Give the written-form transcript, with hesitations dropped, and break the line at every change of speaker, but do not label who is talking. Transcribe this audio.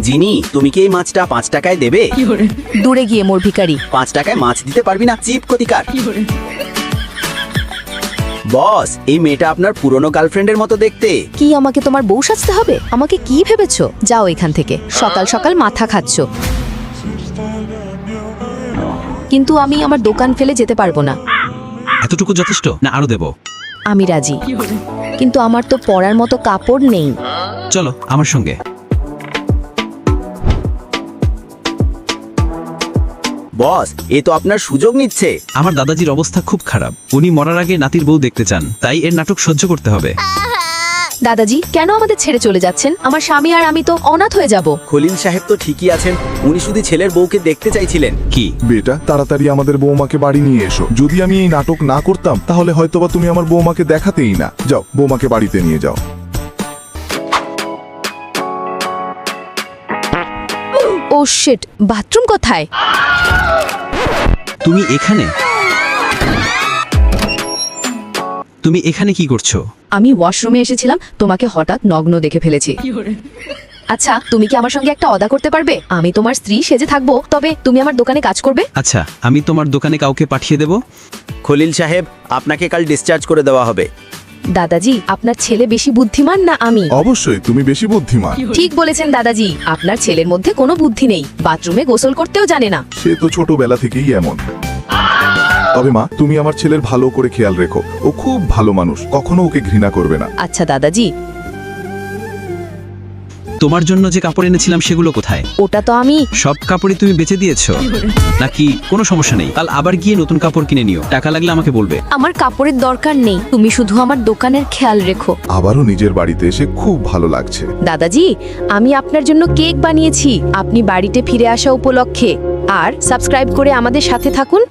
জিনি, তুমি কি এই মাছটা 5 টাকায় দেবে?
দূরে গিয়ে মোর ভিখারি।
5 টাকায় মাছ দিতে পারবি না, চিপ কোতিকার। বস, এই মেয়েটা আপনার পুরনো গার্লফ্রেন্ডের মতো দেখতে।
কি আমাকে তোমার বউ সাজতে হবে? আমাকে কি ভেবেছো? যাও এখান থেকে, সকাল সকাল মাথা খাচ্ছো। কিন্তু আমি আমার দোকান ফেলে যেতে পারবো না।
এতটুকু যথেষ্ট না আরো দেব?
আমি রাজি, কিন্তু আমার তো পরার মতো কাপড় নেই।
চলো আমার সঙ্গে।
বস, এ তো আপনার সুযোগ নিচ্ছে।
আমার দাদাজির অবস্থা খুব খারাপ, উনি মরার আগে নাতির বউ দেখতে চান, তাই এর নাটক সহ্য করতে হবে।
দাদাজি, কেন আমাদের ছেড়ে চলে যাচ্ছেন? আমার স্বামী আর আমি তো অনাথ হয়ে যাব।
খলিল সাহেব তো ঠিকই আছেন, উনি শুধু ছেলের বউকে দেখতে চাইছিলেন।
কি
বেটা, তাড়াতাড়ি আমাদের বৌমাকে বাড়ি নিয়ে এসো। যদি আমি এই নাটক না করতাম তাহলে হয়তোবা তুমি আমার বৌমাকে দেখাতেই না। যাও, বৌমাকে বাড়িতে নিয়ে যাও।
ও শিট, বাথরুম কোথায়?
তুমি এখানে? তুমি এখানে কি করছো?
আমি ওয়াশরুমে এসেছিলাম, তোমাকে হঠাৎ নগ্ন দেখে ফেলেছি। আচ্ছা, তুমি কি আমার সঙ্গে একটা ওয়াদা করতে পারবে? আমি তোমার স্ত্রী সেজে থাকবো, তবে তুমি আমার দোকানে কাজ করবে।
আচ্ছা, আমি তোমার দোকানে কাউকে পাঠিয়ে দেব।
খলিল সাহেব, আপনাকে কাল ডিসচার্জ করে দেওয়া হবে।
দাদাজি, আপনার ছেলে বেশি বুদ্ধিমান না আমি?
অবশ্যই তুমি বেশি বুদ্ধিমান।
ঠিক বলেছেন দাদাজি, আপনার ছেলের মধ্যে কোনো বুদ্ধি নেই, বাথরুমে গোসল করতেও জানে না।
সে তো ছোটবেলা থেকেই এমন। তবে মা, তুমি আমার ছেলের ভালো করে খেয়াল রেখো। ও খুব ভালো মানুষ, কখনো ওকে ঘৃণা করবে না।
আচ্ছা দাদাজি।
তোমার জন্য যে কাপড় এনেছিলাম সেগুলো কোথায়?
ওটা তো আমি।
সব কাপড়ই তুমি বেচে দিয়েছো নাকি? কোনো সমস্যা নেই, কাল আবার গিয়ে নতুন কাপড় কিনে নিও, টাকা লাগলে আমাকে বলবে।
আমার কাপড়ের দরকার নেই, তুমি শুধু আমার দোকানের খেয়াল রেখো।
আবারও নিজের বাড়িতে এসে খুব ভালো লাগছে।
দাদাজি, আমি আপনার জন্য কেক বানিয়েছি, আপনি বাড়িতে ফিরে আসা উপলক্ষে। আর সাবস্ক্রাইব করে আমাদের সাথে থাকুন।